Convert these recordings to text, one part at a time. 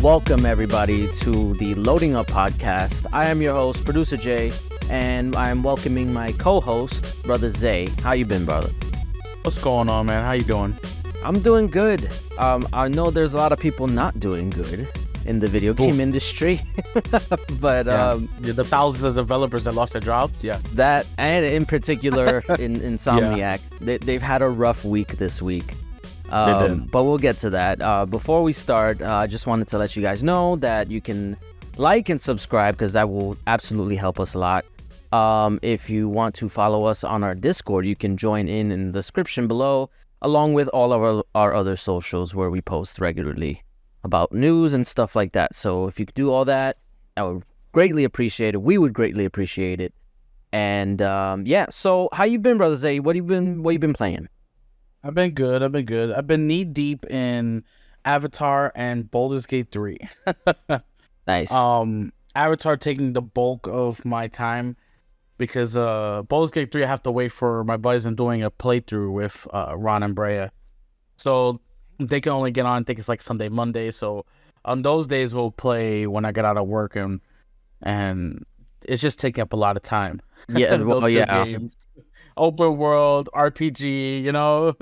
Welcome everybody to the Loading Up podcast. I am your host, Producer J, and I am welcoming my co-host, Brother Zay. How you been, brother? What's going on, man? How you doing? I'm doing good. I know there's a lot of people not doing good in the video game industry, but the thousands of developers that lost their jobs, that, and in particular in Insomniac, they've had a rough week this week. But we'll get to that. Before we start, I just wanted to let you guys know that you can like and subscribe because that will absolutely help us a lot. If you want to follow us on our Discord, you can join in the description below, along with all of our other socials where we post regularly about news and stuff like that. So if you could do all that, I would greatly appreciate it. We would greatly appreciate it. And so how you been, Brother Zay? What you been playing? I've been good. I've been knee deep in Avatar and Baldur's Gate 3. Nice. Avatar taking the bulk of my time because Baldur's Gate 3 I have to wait for my buddies. I'm doing a playthrough with Ron and Brea. So they can only get on, I think it's like Sunday, Monday. So on those days we'll play when I get out of work and it's just taking up a lot of time. Yeah, those two games. Open world, RPG, you know?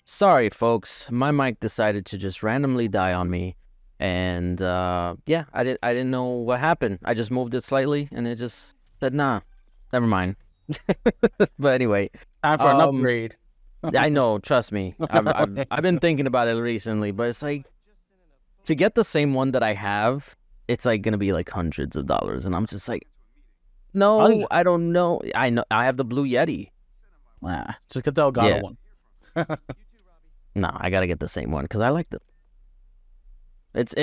Sorry, folks. My mic decided to just randomly die on me. And, I didn't know what happened. I just moved it slightly, and it just said, nah, never mind. But anyway. Time for an upgrade. I know, trust me. I've been thinking about it recently, but it's like, to get the same one that I have, it's like gonna be like hundreds of dollars, and I'm just like, no, I don't know. I know I have the Blue Yeti. Nah, just get the Elgato one. No, I gotta get the same one because I like it. It's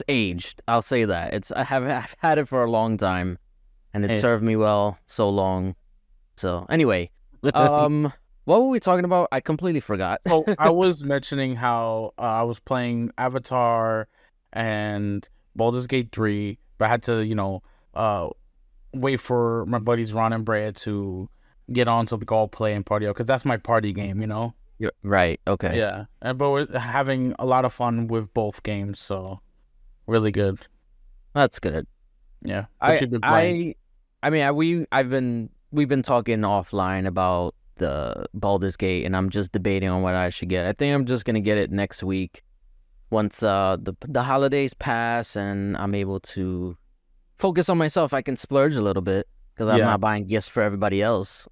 aged. I'll say that. I've had it for a long time, and it served me well so long. So anyway, what were we talking about? I completely forgot. Oh, I was mentioning how I was playing Avatar and Baldur's Gate 3, but I had to, wait for my buddies Ron and Brea to get on so we could all play and party out, because that's my party game, You're right, okay. Yeah, but we're having a lot of fun with both games, so really good. That's good. Yeah. What you've been playing? We've been talking offline about the Baldur's Gate, and I'm just debating on what I should get. I think I'm just gonna get it next week. Once the holidays pass and I'm able to focus on myself, I can splurge a little bit because I'm not buying gifts for everybody else.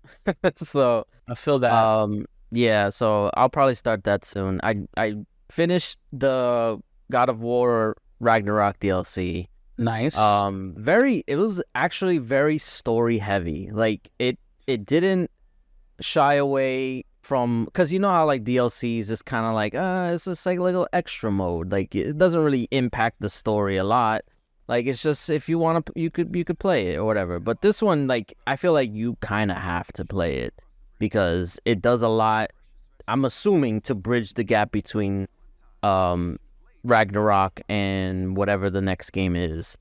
So I feel that. So I'll probably start that soon. I finished the God of War Ragnarok DLC. Nice. It was actually very story heavy. Like it didn't shy away from, because you know how like DLCs is kind of like it's just like a little extra mode, like it doesn't really impact the story a lot, like it's just if you want to you could play it or whatever. But this one, like I feel like you kind of have to play it because it does a lot, I'm assuming, to bridge the gap between Ragnarok and whatever the next game is.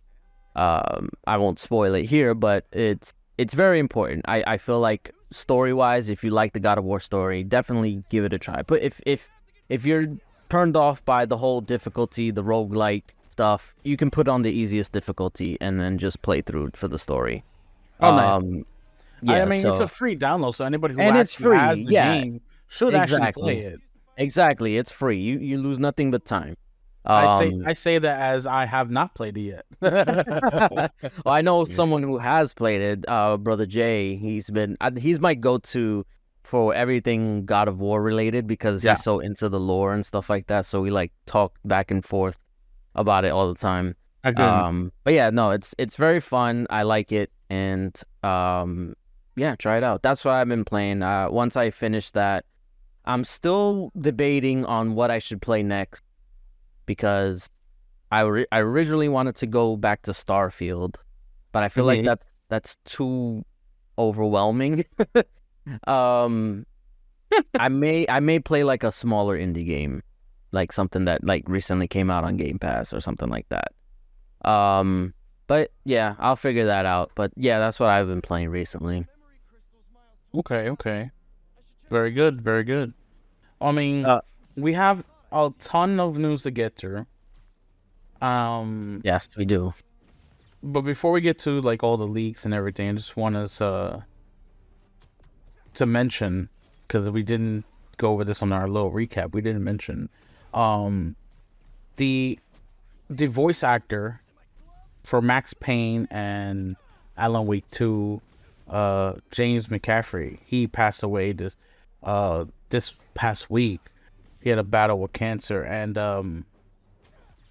I won't spoil it here, but it's very important. I feel like story-wise, if you like the God of War story, definitely give it a try. But if you're turned off by the whole difficulty, the roguelike stuff, you can put on the easiest difficulty and then just play through for the story. Oh, nice. It's a free download, so anybody who has the game should actually play it. Exactly, it's free. You lose nothing but time. I say that as I have not played it yet. Well, I know someone who has played it, Brother J. He's my go-to for everything God of War related because he's so into the lore and stuff like that. So we like talk back and forth about it all the time. But yeah, no, it's very fun. I like it, and try it out. That's what I've been playing. Once I finish that, I'm still debating on what I should play next. Because I originally wanted to go back to Starfield, but I feel like that's too overwhelming. I may play like a smaller indie game, like something that like recently came out on Game Pass or something like that. But yeah, I'll figure that out. But yeah, that's what I've been playing recently. Okay. Very good, very good. I mean, we have a ton of news to get through. Yes, we do. But before we get to like all the leaks and everything, I just want us to mention, because we didn't go over this on our little recap. We didn't mention the voice actor for Max Payne and Alan Wake 2, James McCaffrey. He passed away this past week. He had a battle with cancer, and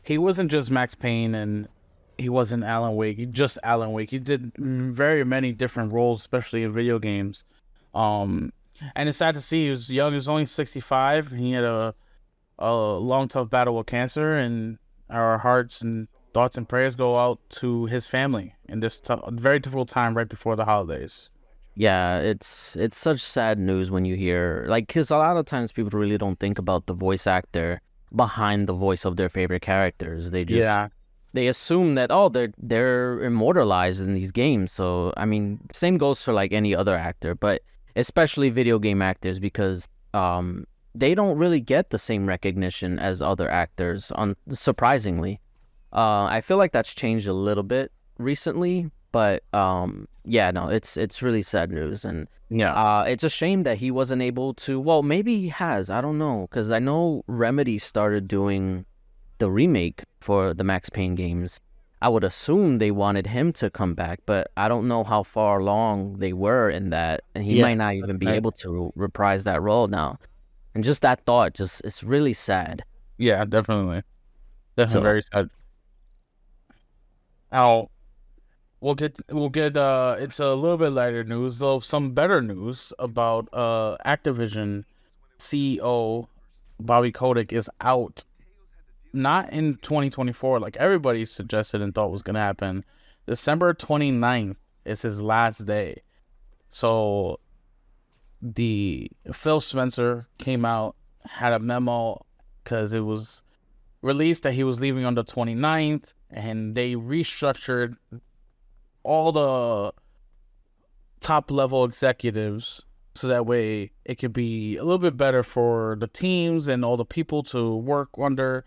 he wasn't just Max Payne, and he wasn't Alan Wake. Just Alan Wake. He did very many different roles, especially in video games. And it's sad to see he was young. He was only 65. He had a long, tough battle with cancer, and our hearts and thoughts and prayers go out to his family in this very difficult time right before the holidays. Yeah, it's such sad news when you hear, like, because a lot of times people really don't think about the voice actor behind the voice of their favorite characters. They just they assume that, oh, they're immortalized in these games. So I mean, same goes for like any other actor, but especially video game actors, because they don't really get the same recognition as other actors, surprisingly. I feel like that's changed a little bit recently, but yeah, no, it's really sad news, and it's a shame that he wasn't able to. Well, maybe he has. I don't know, because I know Remedy started doing the remake for the Max Payne games. I would assume they wanted him to come back, but I don't know how far along they were in that, and he might not even be able to reprise that role now. And just that thought, it's really sad. Yeah, definitely very sad. Now, we'll get it's a little bit lighter news, though. Some better news about Activision CEO Bobby Kotick is out. Not in 2024 like everybody suggested and thought was going to happen. December 29th is his last day. So the Phil Spencer came out, had a memo, because it was released that he was leaving on the 29th, and they restructured all the top level executives so that way it could be a little bit better for the teams and all the people to work under.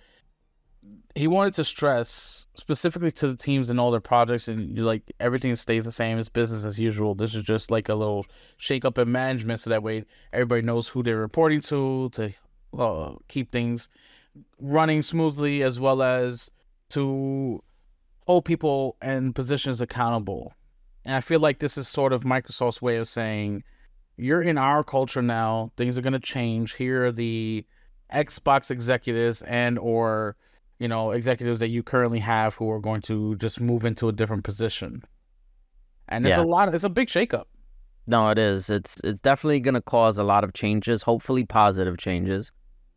He wanted to stress specifically to the teams and all their projects, and like everything stays the same. It's business as usual. This is just like a little shake up in management, so that way everybody knows who they're reporting to keep things running smoothly, as well as to hold people and positions accountable. And I feel like this is sort of Microsoft's way of saying, you're in our culture now. Things are going to change. Here are the Xbox executives and or executives that you currently have who are going to just move into a different position. And it's it's a big shakeup. No, it is. It's definitely going to cause a lot of changes, hopefully positive changes.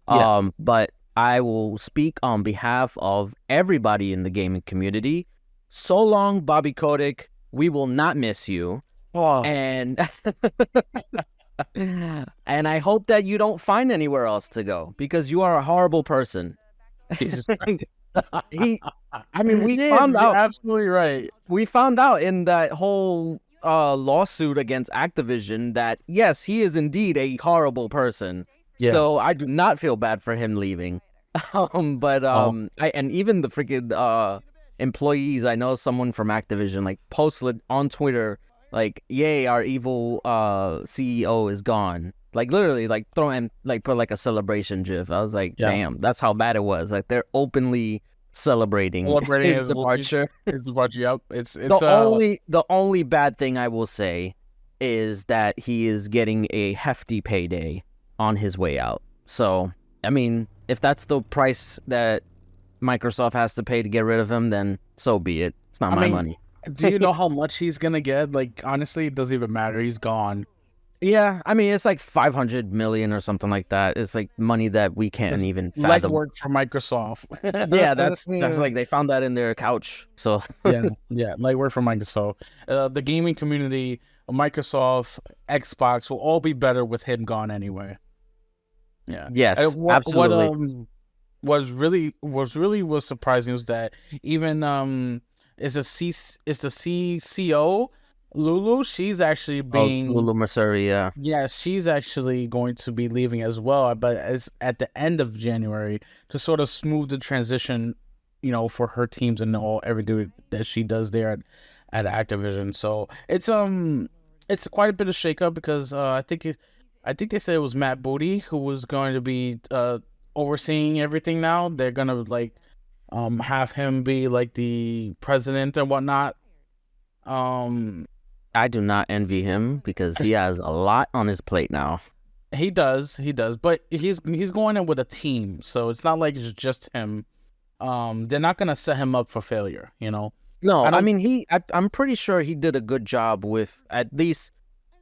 But I will speak on behalf of everybody in the gaming community. So long, Bobby Kotick. We will not miss you. Oh. And and I hope that you don't find anywhere else to go, because you are a horrible person. Jesus we found out. You're absolutely right. We found out in that whole lawsuit against Activision that yes, he is indeed a horrible person. Yeah. So I do not feel bad for him leaving. And even the freaking employees. I know someone from Activision like posted on Twitter like, "Yay, our evil CEO is gone." Like literally, like throwing, like put like a celebration gif. I was like, damn, that's how bad it was. Like they're openly celebrating his departure. His departure. Yep. It's the only bad thing I will say is that he is getting a hefty payday on his way out. So I mean, if that's the price that Microsoft has to pay to get rid of him, then so be it. It's not my money. Do you know how much he's gonna get? Like honestly, it doesn't even matter. He's gone. Yeah, I mean, it's like 500 million or something like that. It's like money that we can't even fathom. Like work for Microsoft. Yeah, that's like they found that in their couch. So yeah, like work for Microsoft. The gaming community, Microsoft, Xbox will all be better with him gone anyway. Yeah. Yes, absolutely. What was surprising was that even is the CCO Lulu, she's actually Oh, being Lulu Missouri, yeah. yeah, she's actually going to be leaving as well, but as at the end of January to sort of smooth the transition, for her teams and everything that she does there at Activision. So it's quite a bit of shakeup because I think they said it was Matt Booty who was going to be overseeing everything now. They're gonna like have him be like the president and whatnot. I do not envy him because he has a lot on his plate now. He does, but he's going in with a team, so it's not like it's just him. They're not gonna set him up for failure, No, I mean I'm pretty sure he did a good job with at least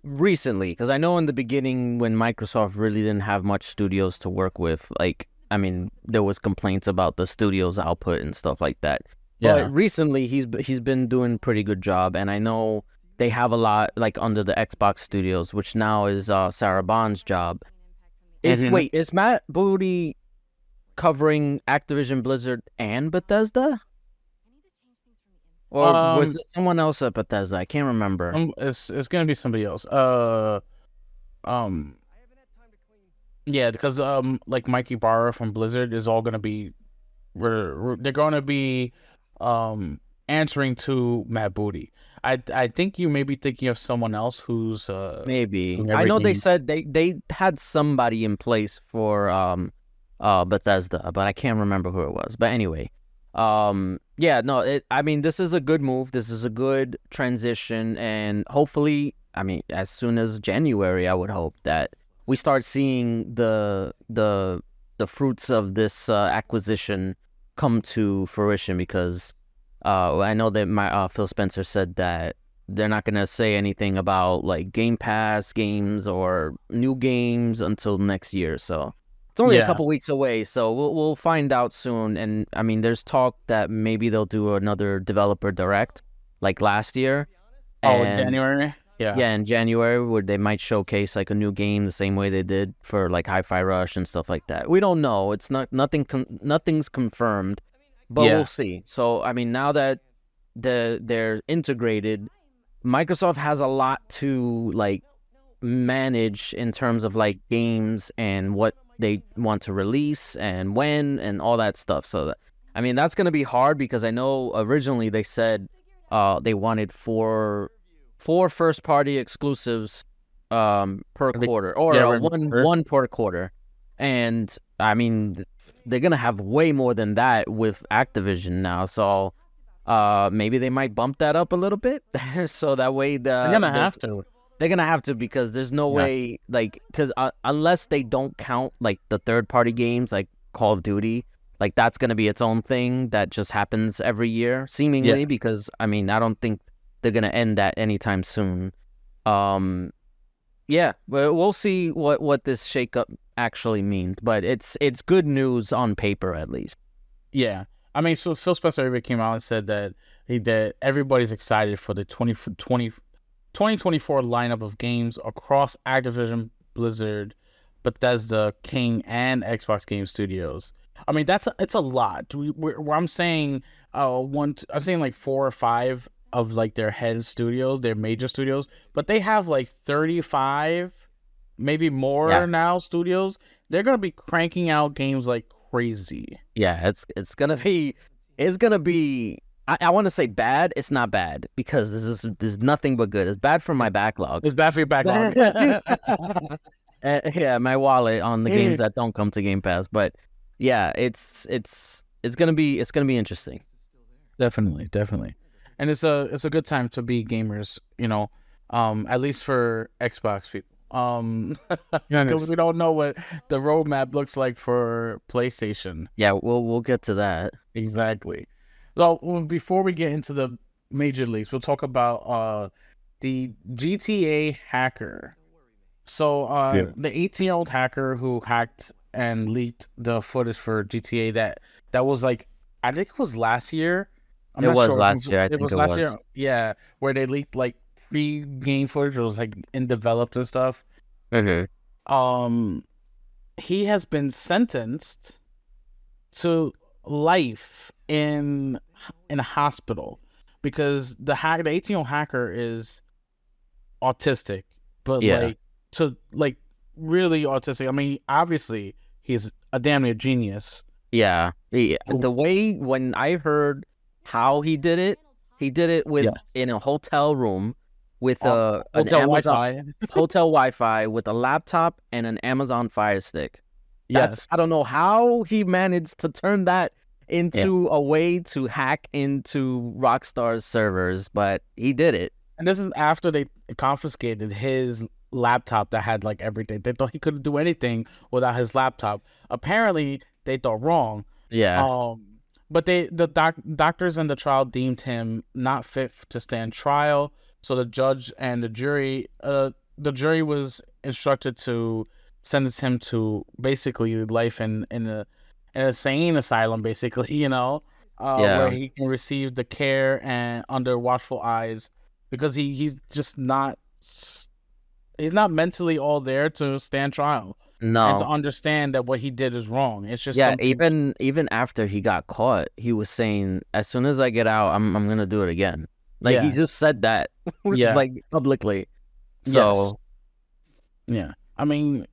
recently, because I know in the beginning when Microsoft really didn't have much studios to work with, like I mean there was complaints about the studio's output and stuff like that. Yeah. But recently he's been doing a pretty good job, and I know they have a lot like under the Xbox studios, which now is Sarah Bond's job. Wait, is Matt Booty covering Activision Blizzard and Bethesda? Or was it someone else at Bethesda? I can't remember. It's gonna be somebody else. Yeah, because like Mikey Barra from Blizzard is all gonna be, they're gonna be answering to Matt Booty. I think you may be thinking of someone else who's maybe. I know they said they had somebody in place for Bethesda, but I can't remember who it was. But anyway, yeah, no, I mean this is a good move. This is a good transition, and hopefully, I mean as soon as January, I would hope that we start seeing the fruits of this acquisition come to fruition, because I know that my Phil Spencer said that they're not gonna say anything about like Game Pass games or new games until next year. So it's only a couple weeks away. So we'll find out soon. And I mean, there's talk that maybe they'll do another developer direct like last year. In January. Yeah, in January, where they might showcase like a new game the same way they did for like Hi-Fi Rush and stuff like that. We don't know. It's nothing's confirmed. But we'll see. So, I mean, now that they're integrated, Microsoft has a lot to, like, manage in terms of, like, games and what they want to release and when and all that stuff. So, I mean, that's going to be hard because I know originally they said they wanted four first-party exclusives per quarter, or one per quarter. And, I mean, they're going to have way more than that with Activision now. So maybe they might bump that up a little bit. So that way they're going to have to. They're going to have to, because there's no way, like, because unless they don't count, like, the third-party games, like Call of Duty, like, that's going to be its own thing that just happens every year, seemingly, because, I mean, I don't think they're going to end that anytime soon. Yeah, but we'll see what this shakeup actually means, but it's good news on paper at least. Yeah, I mean, so Phil Spencer came out and said that everybody's excited for the 2024 lineup of games across Activision, Blizzard, Bethesda, King, and Xbox Game Studios. I mean, it's a lot. I'm saying I'm saying like 4 or 5 of like their head studios, their major studios, but they have like 35. Maybe more now studios. They're gonna be cranking out games like crazy. Yeah, it's gonna be I want to say bad. It's not bad, because this is nothing but good. It's bad for my backlog. It's bad for your backlog. Yeah, my wallet on the games that don't come to Game Pass. But yeah, it's gonna be interesting. Definitely, and it's a good time to be gamers. At least for Xbox people. Because we don't know what the roadmap looks like for PlayStation. Yeah, we'll get to that. Exactly. So before we get into the major leagues, we'll talk about the GTA hacker. So the 18-year-old hacker who hacked and leaked the footage for GTA that was like, I think it was last year. I think it was last year. Yeah, where they leaked like pre-game footage. It was like in developed and stuff. Mm-hmm. He has been sentenced to life in a hospital because the 18-year-old hacker is autistic, but Yeah. really autistic. I mean, obviously he's a damn near genius. Yeah. The way when I heard how he did it with in a hotel room with an hotel Amazon Wi-Fi. hotel Wi-Fi with a laptop and an Amazon Fire Stick. Yes. I don't know how he managed to turn that into a way to hack into Rockstar's servers, but he did it. And this is after they confiscated his laptop that had like everything. They thought he couldn't do anything without his laptop. Apparently, they thought wrong. Yeah. But the doctors in the trial deemed him not fit to stand trial. So the judge and the jury was instructed to sentence him to basically life in an insane asylum, basically, where he can receive the care and under watchful eyes, because he's just not mentally all there to stand trial. No. And to understand that what he did is wrong. It's just even after he got caught, he was saying, as soon as I get out, I'm gonna do it again. Like he just said that like publicly. So yeah. I mean,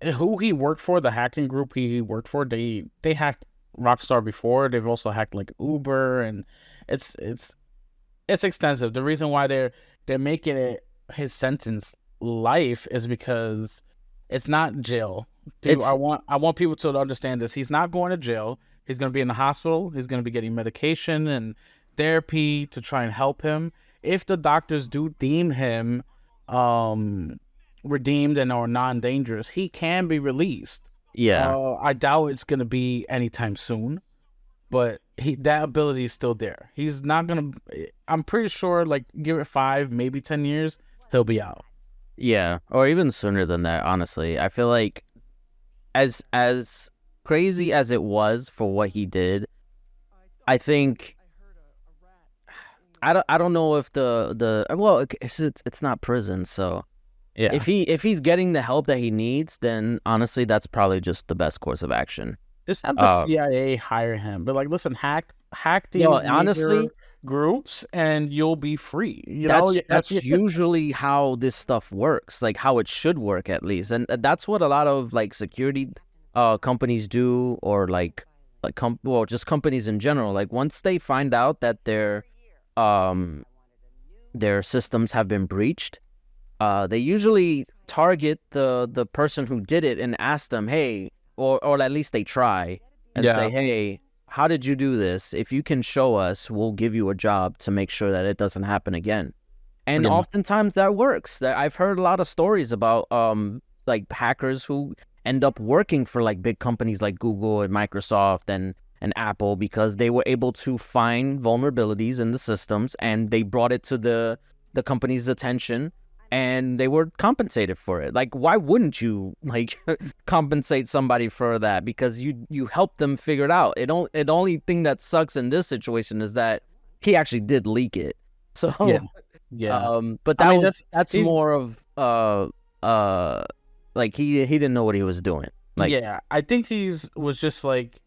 who he worked for, the hacking group he worked for, they hacked Rockstar before. They've also hacked like Uber, and it's extensive. The reason why they're making it his sentence life is because it's not jail. I want people to understand this. He's not going to jail. He's going to be in the hospital. He's going to be getting medication and therapy to try and help him. If the doctors do deem him redeemed and or non-dangerous, he can be released. I doubt it's going to be anytime soon, but that ability is still there. He's not going to, I'm pretty sure, like, give it 5, maybe 10 years, he'll be out. Yeah, or even sooner than that, honestly. I feel like as crazy as it was for what he did, I think I don't know if it's not prison, so yeah. If he's getting the help that he needs, then honestly that's probably just the best course of action. Just have the CIA hire him. But like, listen, hack these honestly groups and you'll be free. That's usually how this stuff works, like how it should work at least. And that's what a lot of like security companies do, or just companies in general. Like once they find out that their systems have been breached, they usually target the person who did it and ask them, hey, or at least they try and say, hey, how did you do this? If you can show us, we'll give you a job to make sure that it doesn't happen again. And oftentimes that works. I've heard a lot of stories about like hackers who end up working for like big companies like Google and Microsoft and Apple, because they were able to find vulnerabilities in the systems and they brought it to the company's attention and they were compensated for it. Like, why wouldn't you like compensate somebody for that? Because you helped them figure it out. The only thing that sucks in this situation is that he actually did leak it. So but that's more of like he didn't know what he was doing. Like, I think was just like,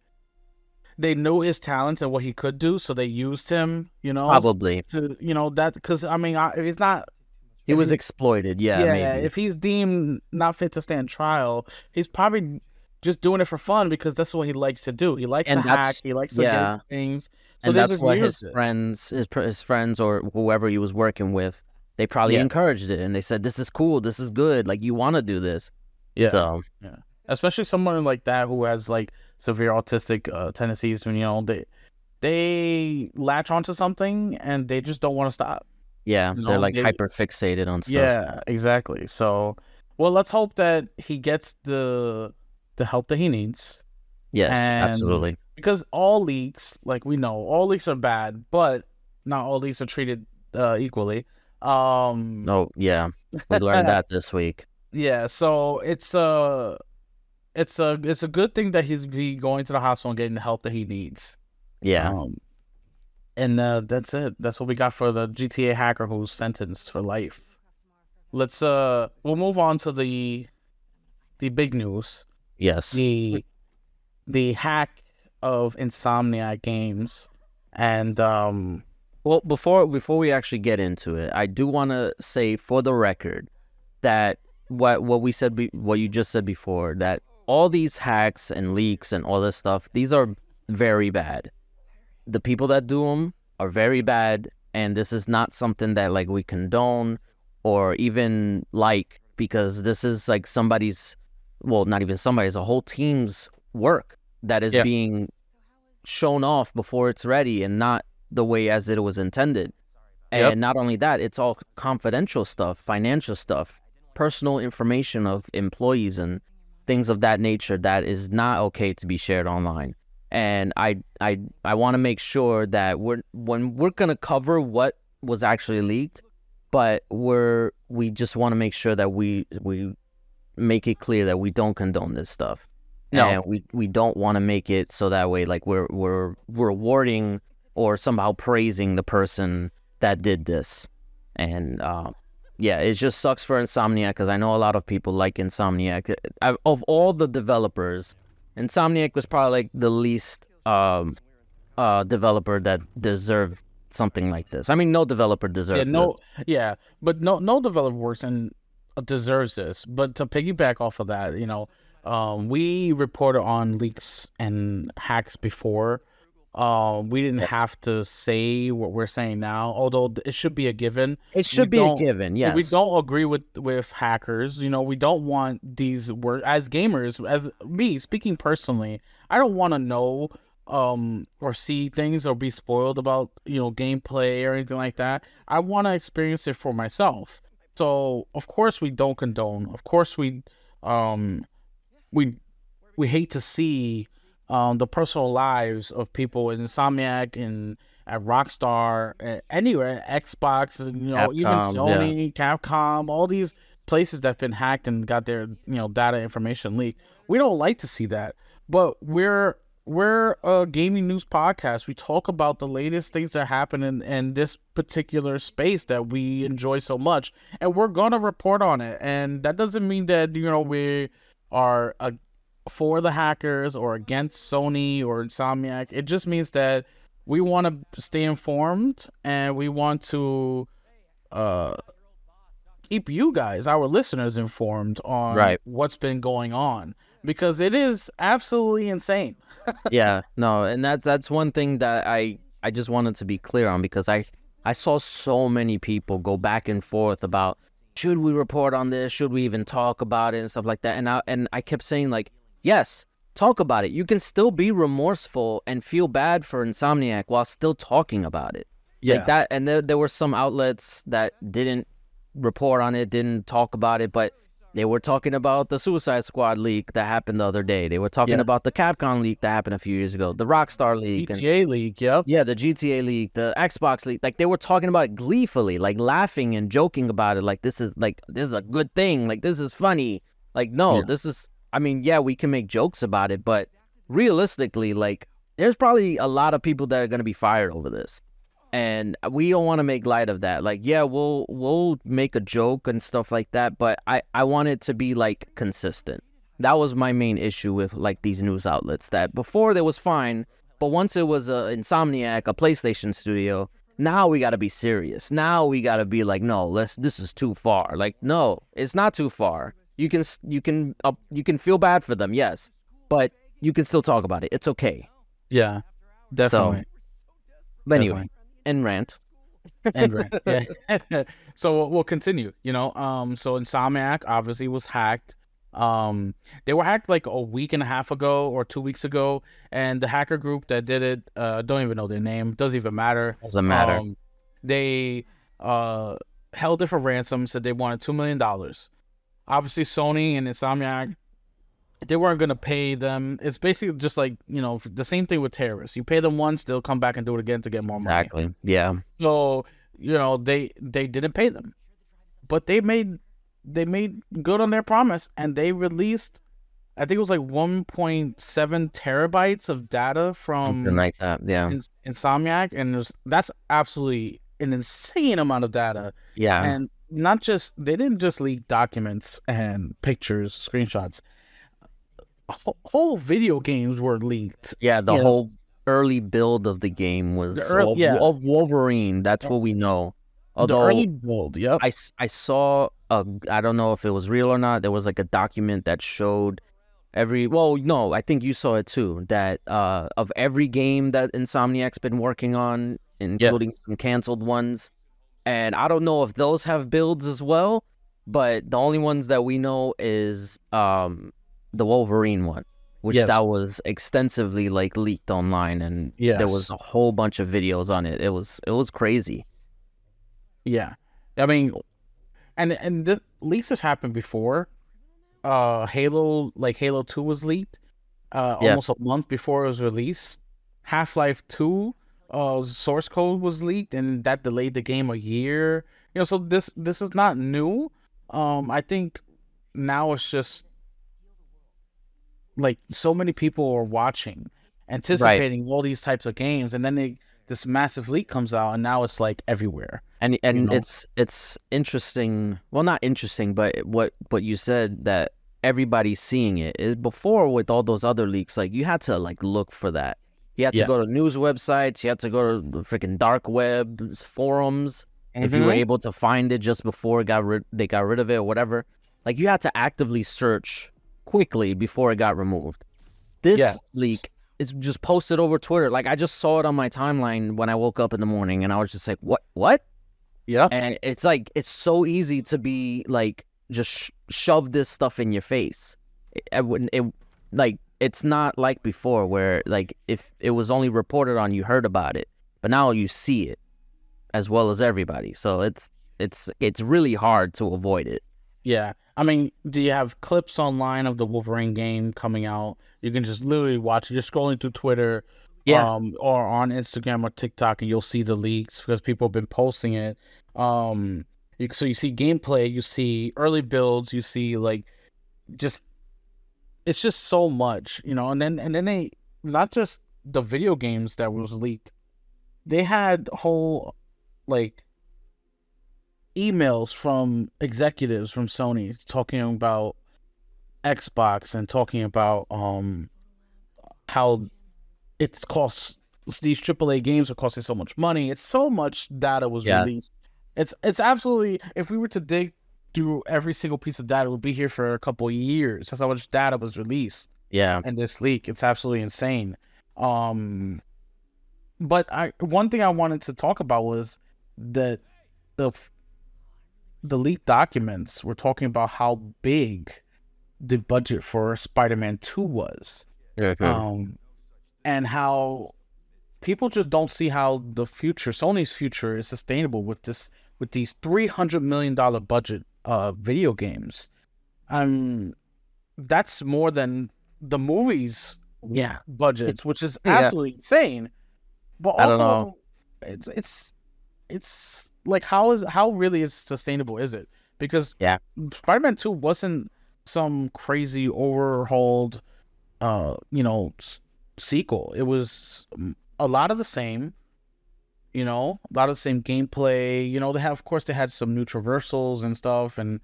they know his talents and what he could do, so they used him, probably to that, because I mean, he's not. He was exploited, maybe. If he's deemed not fit to stand trial, he's probably just doing it for fun because that's what he likes to do. He likes to hack. He likes to get things. So and that's what his friends or whoever he was working with, they probably encouraged it and they said, "This is cool. This is good. Like, you want to do this." Yeah. So especially someone like that who has like severe autistic tendencies. They latch onto something and they just don't want to stop. Yeah, they're like hyper fixated on stuff. Yeah, exactly. So, well, let's hope that he gets the help that he needs. Yes, absolutely. Because all leaks, like we know, all leaks are bad, but not all leaks are treated equally. No, yeah, we learned that this week. Yeah, so it's a good thing that he's going to the hospital and getting the help that he needs. Yeah. And that's it. That's what we got for the GTA hacker who's sentenced for life. Let's we'll move on to the big news. Yes. The hack of Insomniac games, and Well, before we actually get into it, I do want to say for the record that what you just said before, that all these hacks and leaks and all this stuff, these are very bad. The people that do them are very bad, and this is not something that like we condone or even like, because this is like somebody's, well, not even somebody's, a whole team's work that is being shown off before it's ready and not the way as it was intended. And not only that, it's all confidential stuff, financial stuff, personal information of employees and things of that nature that is not okay to be shared online. And I want to make sure that when we're gonna cover what was actually leaked, but we just want to make sure that we make it clear that we don't condone this stuff. No. And we don't want to make it so that way like we're rewarding or somehow praising the person that did this. And it just sucks for Insomniac, because I know a lot of people like Insomniac. Of all the developers, Insomniac was probably like the least developer that deserved something like this. I mean, no developer deserves this. But no developer works and deserves this. But to piggyback off of that, we reported on leaks and hacks before. We didn't have to say what we're saying now, although it should be a given. It should be a given, yes. We don't agree with hackers. We don't want these words as gamers, as me speaking personally. I don't want to know or see things or be spoiled about gameplay or anything like that. I want to experience it for myself. So of course we don't condone. Of course we hate to see the personal lives of people in Insomniac and at Rockstar, anywhere, Xbox, Capcom, even Sony, Capcom, all these places that've been hacked and got their data information leaked. We don't like to see that, but we're a gaming news podcast. We talk about the latest things that happen in this particular space that we enjoy so much, and we're gonna report on it. And that doesn't mean that we are for the hackers or against Sony or Insomniac. It just means that we want to stay informed, and we want to keep you guys, our listeners, informed on what's been going on, because it is absolutely insane. And that's one thing that I just wanted to be clear on, because I saw so many people go back and forth about, should we report on this? Should we even talk about it and stuff like that? And I kept saying, like, yes, talk about it. You can still be remorseful and feel bad for Insomniac while still talking about it. Like that. And there were some outlets that didn't report on it, didn't talk about it, but they were talking about the Suicide Squad leak that happened the other day. They were talking about the Capcom leak that happened a few years ago, the Rockstar leak. GTA leak, Yeah, the GTA leak, the Xbox leak. Like, they were talking about it gleefully, like laughing and joking about it. Like, this is a good thing. Like, this is funny. Like, no, this is... I mean, we can make jokes about it, but realistically, like, there's probably a lot of people that are going to be fired over this. And we don't want to make light of that. Like, we'll make a joke and stuff like that, but I want it to be, like, consistent. That was my main issue with, like, these news outlets, that before there was fine, but once it was a Insomniac, a PlayStation studio, now we got to be serious. Now we got to be like, no, this is too far. Like, no, it's not too far. You can feel bad for them, yes, but you can still talk about it. It's okay. Yeah, definitely. But anyway, and rant. Yeah. So we'll continue. So Insomniac obviously was hacked. They were hacked like a week and a half ago or 2 weeks ago, and the hacker group that did it, don't even know their name. Doesn't even matter. Doesn't matter. They held it for ransom. Said they wanted $2 million. Obviously, Sony and Insomniac, they weren't going to pay them. It's basically just like, the same thing with terrorists. You pay them once, they'll come back and do it again to get more money. Exactly, yeah. So, they didn't pay them. But they made good on their promise, and they released, I think it was like 1.7 terabytes of data from something like that, Insomniac, and that's absolutely an insane amount of data. Yeah. And they didn't just leak documents and pictures, screenshots. Whole video games were leaked. Yeah, the whole early build of the game was yeah, of Wolverine. That's what we know. the early Although build. Yep. I saw I don't know if it was real or not. There was like a document that showed no, I think you saw it too, that of every game that Insomniac's been working on, including some canceled ones. And I don't know if those have builds as well, but the only ones that we know is the Wolverine one, which that was extensively like leaked online, and there was a whole bunch of videos on it. It was crazy. Yeah. I mean, and the leaks has happened before. Halo 2 was leaked almost a month before it was released. Half-Life 2 source code was leaked, and that delayed the game a year. So this is not new. I think now it's just like so many people are watching, anticipating all these types of games, and then this massive leak comes out, and now it's like everywhere. And it's interesting. Well, not interesting, but what you said, that everybody's seeing it, is before with all those other leaks, like you had to like look for that. You had to go to news websites. You had to go to the freaking dark web forums if you were able to find it just before they got rid of it or whatever. Like you had to actively search quickly before it got removed. This leak is just posted over Twitter. Like I just saw it on my timeline when I woke up in the morning, and I was just like, what? Yeah. And it's like, it's so easy to be like, just shove this stuff in your face. It's not like before where like if it was only reported on, you heard about it, but now you see it as well as everybody. So it's really hard to avoid it. Yeah. I mean, do you have clips online of the Wolverine game coming out? You can just literally watch it. Just scrolling through Twitter, or on Instagram or TikTok, and you'll see the leaks because people have been posting it. So you see gameplay, you see early builds, you see like it's just so much, and then they, not just the video games that was leaked, they had whole like emails from executives from Sony talking about Xbox and talking about how it's costs, these AAA games are costing so much money. It's so much data was released. It's absolutely, if we were to dig through every single piece of data, we'd be here for a couple of years. That's how much data was released. Yeah. And this leak, it's absolutely insane. But one thing I wanted to talk about was that the leaked documents were talking about how big the budget for Spider-Man 2 was. And how people just don't see how the future, Sony's future, is sustainable with these $300 million budget video games. That's more than the movies budgets, which is absolutely insane. But also, it's like, how really is sustainable is it? Because Spider-Man 2 wasn't some crazy overhauled sequel. It was a lot of the same, a lot of the same gameplay. They had some new traversals and stuff, and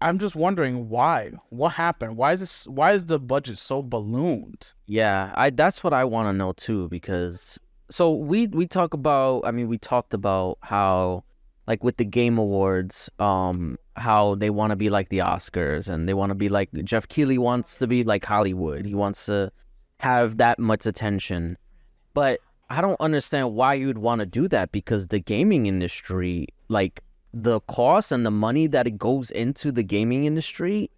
I'm just wondering what happened. Why is the budget so ballooned? That's what I want to know too, because so we talked about how, like with the Game Awards, how they want to be like the Oscars, and they want to be like, Jeff Keighley wants to be like Hollywood. He wants to have that much attention. But I don't understand why you'd want to do that, because the gaming industry, like the cost and the money that it goes into the gaming industry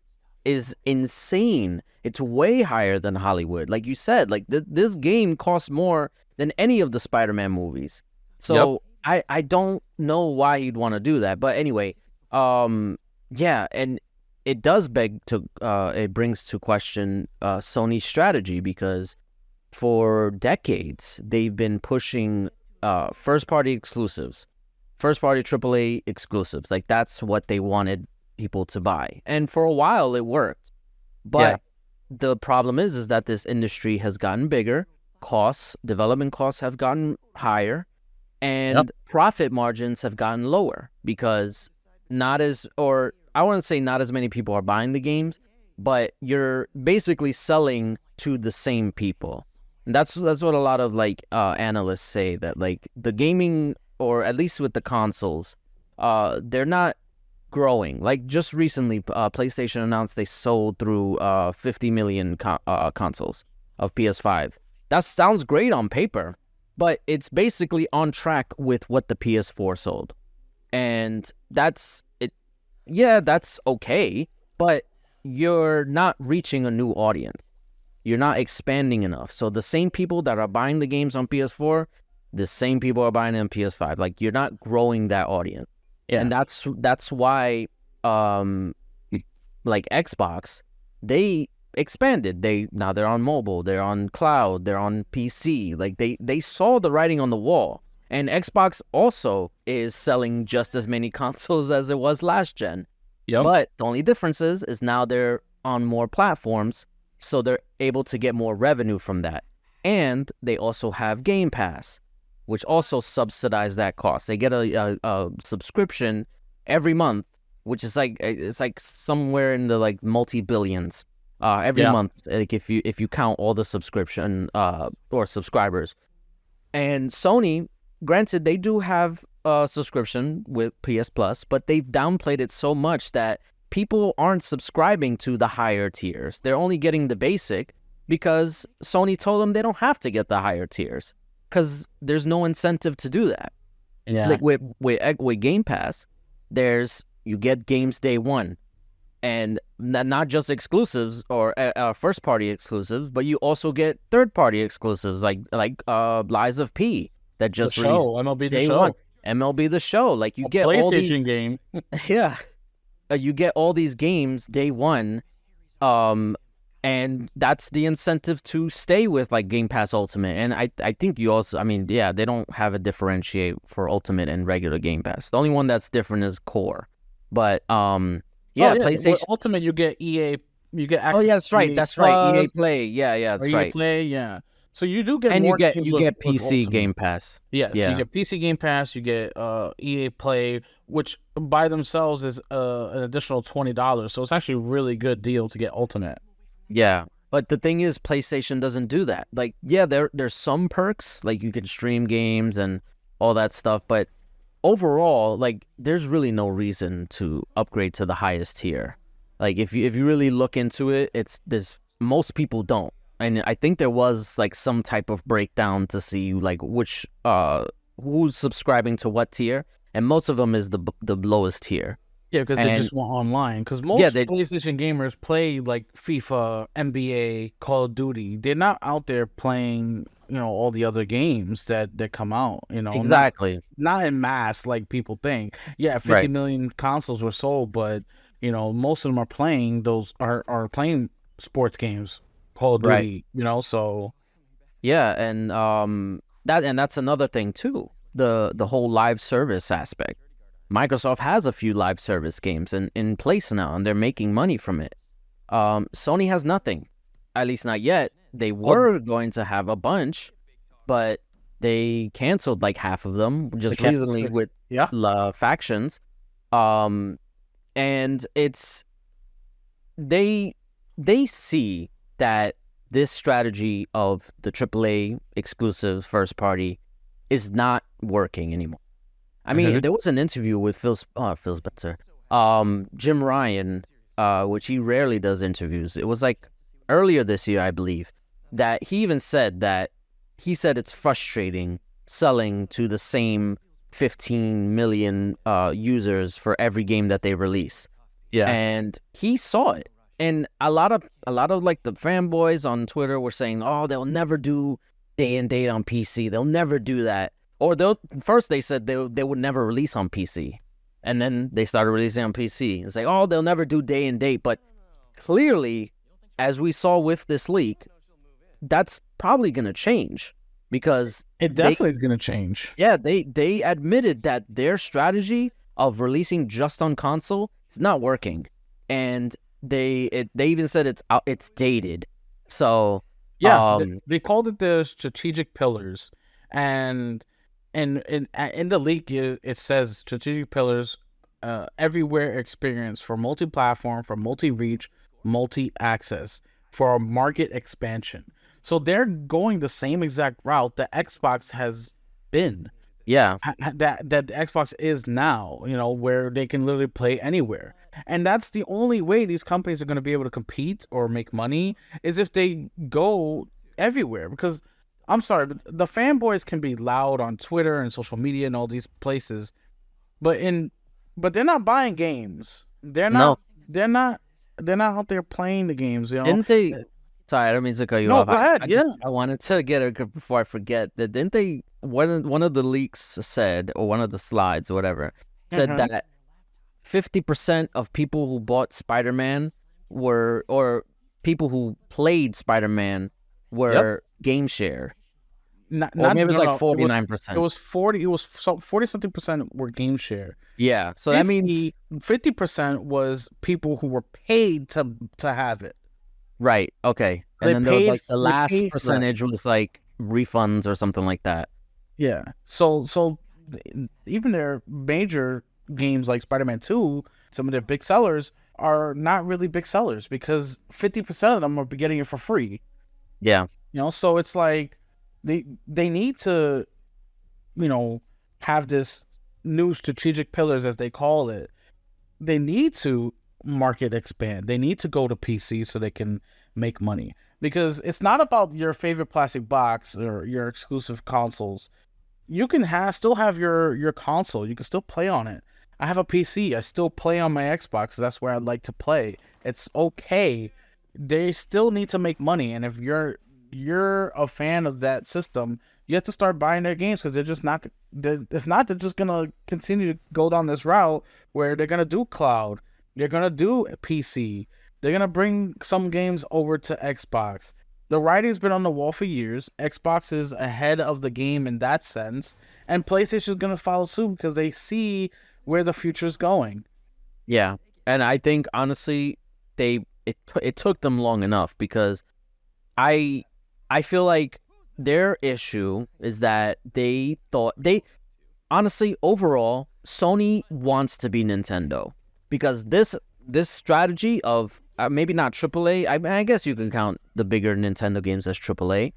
is insane. It's way higher than Hollywood. Like you said, like this game costs more than any of the Spider-Man movies. So I don't know why you'd want to do that. But anyway, and it does it brings to question Sony's strategy, because for decades they've been pushing first-party exclusives, first-party AAA exclusives. Like that's what they wanted people to buy, and for a while it worked. But the problem is that this industry has gotten bigger, development costs have gotten higher, and profit margins have gotten lower, because I wouldn't say not as many people are buying the games, but you're basically selling to the same people. And that's what a lot of like analysts say, that like the gaming, or at least with the consoles, they're not growing. Like just recently, PlayStation announced they sold through 50 million consoles of PS5. That sounds great on paper, but it's basically on track with what the PS4 sold. And that's it. Yeah, that's okay, but you're not reaching a new audience. You're not expanding enough. So the same people that are buying the games on PS4, the same people are buying it on PS5. Like you're not growing that audience. Yeah. And that's why like Xbox, they expanded. Now they're on mobile, they're on cloud, they're on PC. Like they saw the writing on the wall. And Xbox also is selling just as many consoles as it was last gen. Yep. But the only difference is now they're on more platforms, so they're able to get more revenue from that. And they also have Game Pass, which also subsidize that cost. They get a subscription every month, which is like, it's like somewhere in the like multi-billions every month, like if you count all the subscription or subscribers. And Sony, granted, they do have a subscription with PS Plus, but they've downplayed it so much that people aren't subscribing to the higher tiers. They're only getting the basic because Sony told them they don't have to get the higher tiers because there's no incentive to do that. Yeah. Like with Game Pass, you get games day one, and not just exclusives or first party exclusives, but you also get third party exclusives like Lies of P that just released MLB day the show. One. MLB the show. Like you get PlayStation all these game. Yeah. You get all these games day one, and that's the incentive to stay with like Game Pass Ultimate. And I think you also, I mean, yeah, they don't have a differentiate for Ultimate and regular Game Pass. The only one that's different is Core. But PlayStation with Ultimate, you get EA, you get access. Oh yeah, that's right. That's right. EA Play. Yeah, that's right. EA Play, yeah. So you do get and more. You get PC Game Pass. Yes, yeah. You get PC Game Pass. You get EA Play, which by themselves is an additional $20. So it's actually a really good deal to get Ultimate. Yeah, but the thing is, PlayStation doesn't do that. Like, yeah, there's some perks, like you can stream games and all that stuff, but overall, like, there's really no reason to upgrade to the highest tier. Like, if you really look into it, most people don't. And I think there was like some type of breakdown to see like which who's subscribing to what tier, and most of them is the lowest tier. Yeah, because they just want online. Because most PlayStation gamers play like FIFA, NBA, Call of Duty. They're not out there playing, all the other games that come out. Exactly. Not in mass like people think. Yeah, 50 million consoles were sold, but most of them are playing are playing sports games. Call of Duty, so yeah, and that's another thing too. The whole live service aspect. Microsoft has a few live service games in place now, and they're making money from it. Sony has nothing, at least not yet. They were going to have a bunch, but they canceled like half of them just recently with factions. And it's they see that this strategy of the AAA exclusive first party is not working anymore. I mean, there was an interview with Phil Spencer, Jim Ryan, which he rarely does interviews. It was like earlier this year, I believe, that he even said it's frustrating selling to the same 15 million users for every game that they release. Yeah, and he saw it. And a lot of like the fanboys on Twitter were saying, "Oh, they'll never do day and date on PC. They'll never do that." Or first they said they would never release on PC, and then they started releasing on PC. It's like, "Oh, they'll never do day and date." But clearly, as we saw with this leak, that's probably going to change because it definitely is going to change. Yeah, they admitted that their strategy of releasing just on console is not working, and they even said it's dated. So yeah, they called it the strategic pillars, and in the leak it says strategic pillars, everywhere experience for multi-platform, for multi-reach, multi-access, for market expansion. So they're going the same exact route that Xbox has been. Yeah. That the Xbox is now, where they can literally play anywhere. And that's the only way these companies are going to be able to compete or make money is if they go everywhere. Because I'm sorry, but the fanboys can be loud on Twitter and social media and all these places, but they're not buying games. They're not. They're not out there playing the games. Didn't they? Sorry, I don't mean to cut you off. No, go ahead. I wanted to get it before I forget that. Didn't they? One of the leaks said, or one of the slides, or whatever, said that 50% of people who bought Spider-Man or people who played Spider-Man were game share. Or maybe it was like 49%. It was 40. It was 40-something percent were game share. Yeah, so that means 50% was people who were paid to have it. Right. Okay. And then there was like the last percentage was like refunds or something like that. Yeah. So even their major games like Spider-Man 2, some of their big sellers are not really big sellers because 50% of them are getting it for free. Yeah. So it's like they need to, have this new strategic pillars, as they call it. They need to market expand. They need to go to PC so they can make money, because it's not about your favorite plastic box or your exclusive consoles. You can still have your console. You can still play on it. I have a PC. I still play on my Xbox. That's where I'd like to play. It's okay. They still need to make money, and if you're a fan of that system, you have to start buying their games, because they're just not. If not, they're just gonna continue to go down this route where they're gonna do cloud. They're gonna do PC. They're gonna bring some games over to Xbox. The writing's been on the wall for years. Xbox is ahead of the game in that sense, and PlayStation's gonna follow suit because they see where the future's going. Yeah, and I think honestly, it took them long enough, because I feel like their issue is that honestly, overall, Sony wants to be Nintendo, because this strategy of maybe not AAA. I guess you can count the bigger Nintendo games as AAA.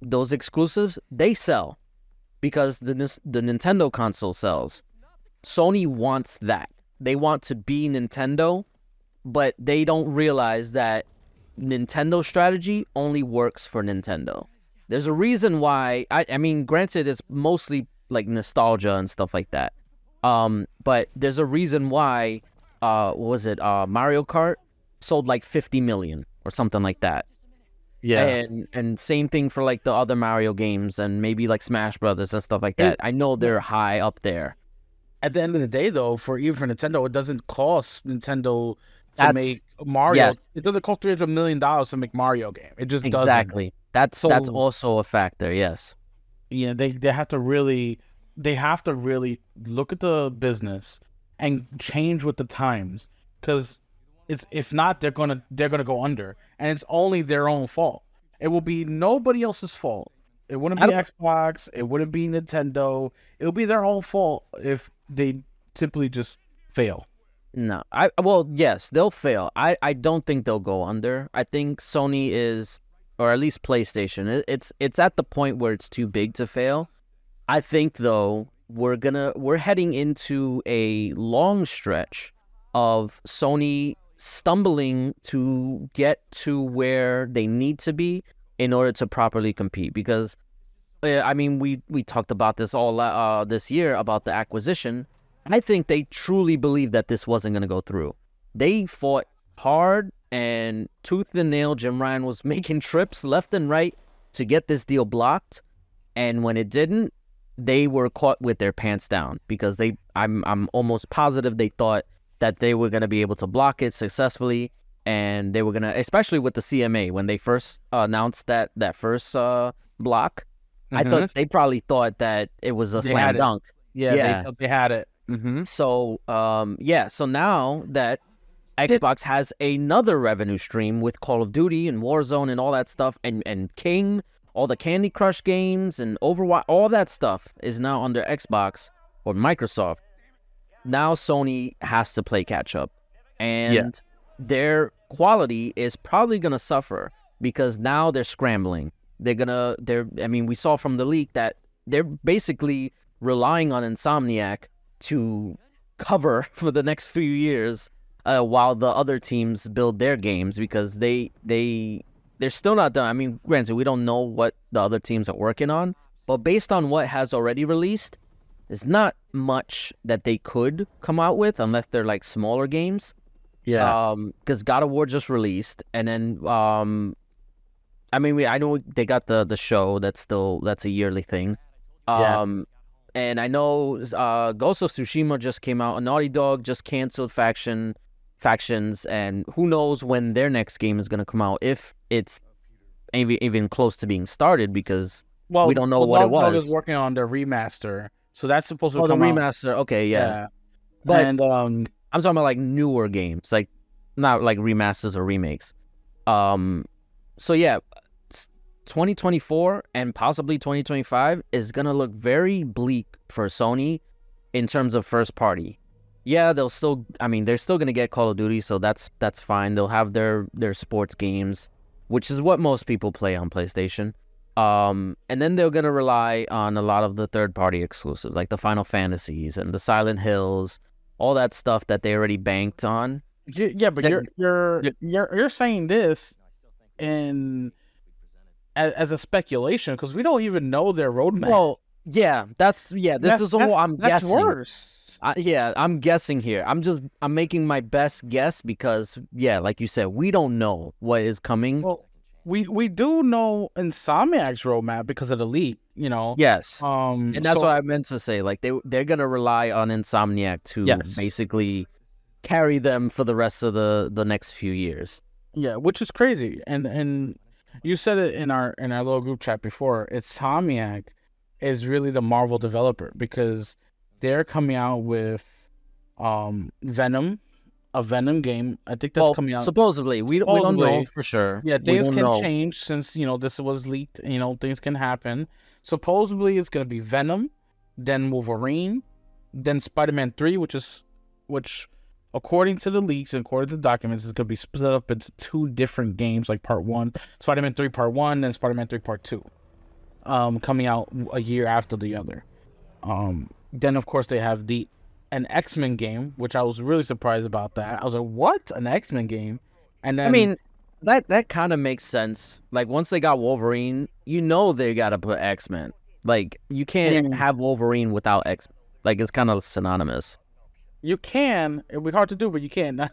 Those exclusives, they sell because the Nintendo console sells. Sony wants that. They want to be Nintendo, but they don't realize that Nintendo strategy only works for Nintendo. There's a reason why. I mean, granted, it's mostly like nostalgia and stuff like that. But there's a reason why. What was it? Mario Kart sold like 50 million or something like that. Yeah. And same thing for like the other Mario games and maybe like Smash Brothers and stuff like that. I know they're high up there. At the end of the day, though, for Nintendo, it doesn't cost Nintendo to make Mario. Yes. It doesn't cost $300 million to make Mario game. It just doesn't. Exactly. That's also a factor. Yes. Yeah, they have to really look at the business and change with the times, because if not, they're gonna go under, and it's only their own fault. It will be nobody else's fault. It wouldn't be Xbox. It wouldn't be Nintendo. It'll be their own fault if they simply just fail. No, yes, they'll fail. I don't think they'll go under. I think Sony is, or at least PlayStation, it's at the point where it's too big to fail. I think though we're heading into a long stretch of Sony stumbling to get to where they need to be in order to properly compete, because I mean we talked about this all this year about the acquisition. I think they truly believe that this wasn't going to go through. They fought hard and tooth and nail. Jim Ryan was making trips left and right to get this deal blocked, and when it didn't, they were caught with their pants down, because I'm almost positive they thought that they were going to be able to block it successfully, and they were going to, especially with the CMA, when they first announced that first block, I thought they probably thought that it was a slam dunk. Yeah. They had it. Mm-hmm. So, so now that Xbox has another revenue stream with Call of Duty and Warzone and all that stuff, and King, all the Candy Crush games and Overwatch, all that stuff is now under Xbox or Microsoft. Now Sony has to play catch up, and their quality is probably going to suffer. because now they're scrambling. I mean, we saw from the leak that they're basically relying on Insomniac to cover for the next few years while the other teams build their games, because they're still not done. I mean, granted, we don't know what the other teams are working on, but based on what has already released, there's not much that they could come out with unless they're like smaller games. Yeah. Because God of War just released, and then I mean, I know they got the show that's a yearly thing. And I know Ghost of Tsushima just came out. Naughty Dog just canceled factions, and who knows when their next game is gonna come out, if it's even close to being started, because we don't know what it was. Naughty Dog is working on the remaster, so that's supposed to come the out. remaster. Okay, yeah. But I'm talking about like newer games, like not like remasters or remakes. So yeah, 2024 and possibly 2025 is gonna look very bleak for Sony in terms of first party. Yeah, they're still gonna get Call of Duty, so that's fine. They'll have their sports games, which is what most people play on PlayStation. And then they're gonna rely on a lot of the third party exclusives, like the Final Fantasies and the Silent Hills, all that stuff that they already banked on. Yeah, but you're saying this as a speculation, because we don't even know their roadmap. Well, yeah, this is all I'm guessing. That's worse. I'm guessing here. I'm making my best guess because, yeah, like you said, we don't know what is coming. Well, we do know Insomniac's roadmap because of the leak, you know. Yes. And that's what I meant to say. Like they're gonna rely on Insomniac to basically carry them for the rest of the next few years. Yeah, which is crazy. And you said it in our little group chat before. Insomniac is really the Marvel developer, because they're coming out with Venom, a Venom game. I think that's coming out. Supposedly. We don't know for sure. Yeah, things can change since, this was leaked. Things can happen. Supposedly it's going to be Venom, then Wolverine, then Spider-Man 3, which according to the leaks and according to the documents, is going to be split up into 2 different games, like Part 1, Spider-Man 3 Part 1, and Spider-Man 3 Part 2, coming out a year after the other. Then, of course, they have an X-Men game, which I was really surprised about that. I was like, what? An X-Men game? And then, I mean, that kind of makes sense. Like, once they got Wolverine, they got to put X-Men. Like, you can't have Wolverine without X-Men. Like, it's kind of synonymous. You can. It'll be hard to do, but you can.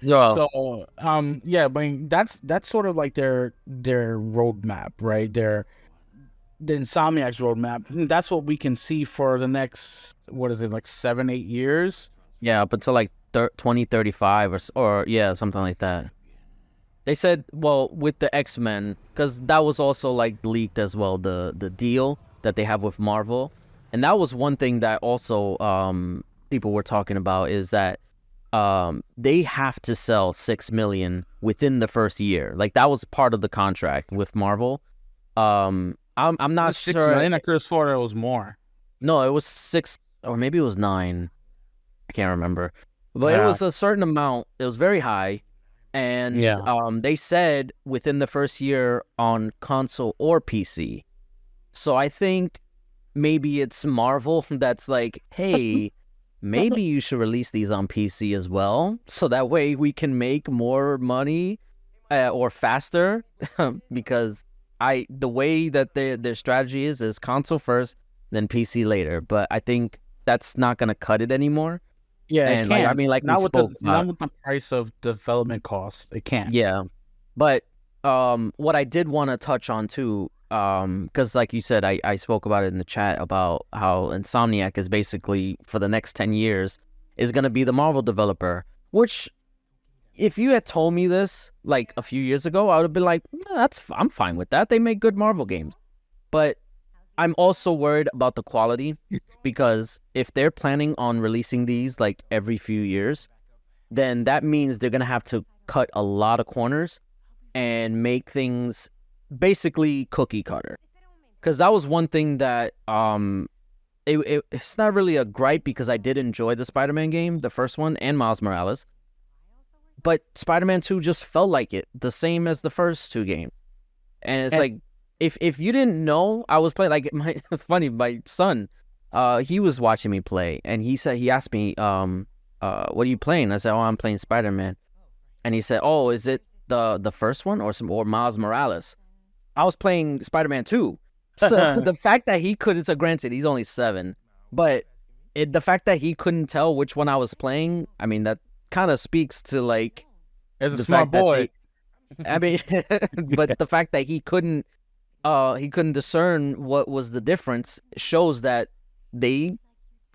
Yeah. So, yeah, but that's sort of like their roadmap, right? The Insomniac's roadmap. That's what we can see for the next, what is it, like 7-8 years? Yeah, up until like 2035 or yeah, something like that. They said, well, with the X-Men, because that was also like leaked as well, the deal that they have with Marvel, and that was one thing that also people were talking about, is that they have to sell 6 million within the first year. Like, that was part of the contract with Marvel. I'm not sure. 6 million? I could have sworn it was more. No, it was 6, or maybe it was 9. I can't remember. But it was a certain amount. It was very high. And they said within the first year on console or PC. So I think maybe it's Marvel that's like, hey, maybe you should release these on PC as well, so that way we can make more money or faster. Because the way that their strategy is console first, then PC later. But I think that's not gonna cut it anymore. Yeah, and it can. I mean, like, not with the price of development costs, it can't. Yeah, but what I did want to touch on too, because like you said, I spoke about it in the chat about how Insomniac is basically for the next 10 years is gonna be the Marvel developer. Which, if you had told me this like a few years ago, I would have been like, nah, I'm fine with that. They make good Marvel games. But I'm also worried about the quality, because if they're planning on releasing these like every few years, then that means they're going to have to cut a lot of corners and make things basically cookie cutter. Because that was one thing that it's not really a gripe, because I did enjoy the Spider-Man game, the first one, and Miles Morales. But Spider-Man 2 just felt like it, the same as the first 2 games. And it's like, if you didn't know I was playing, like my son, he was watching me play, and he asked me, what are you playing? I said, oh, I'm playing Spider-Man, and he said, oh, is it the first one or Miles Morales? I was playing Spider-Man 2. So the fact that he couldn't, so granted, he's only 7, but the fact that he couldn't tell which one I was playing, I mean, that kind of speaks to like, as a smart boy. I mean, but the fact that he couldn't discern what was the difference shows that I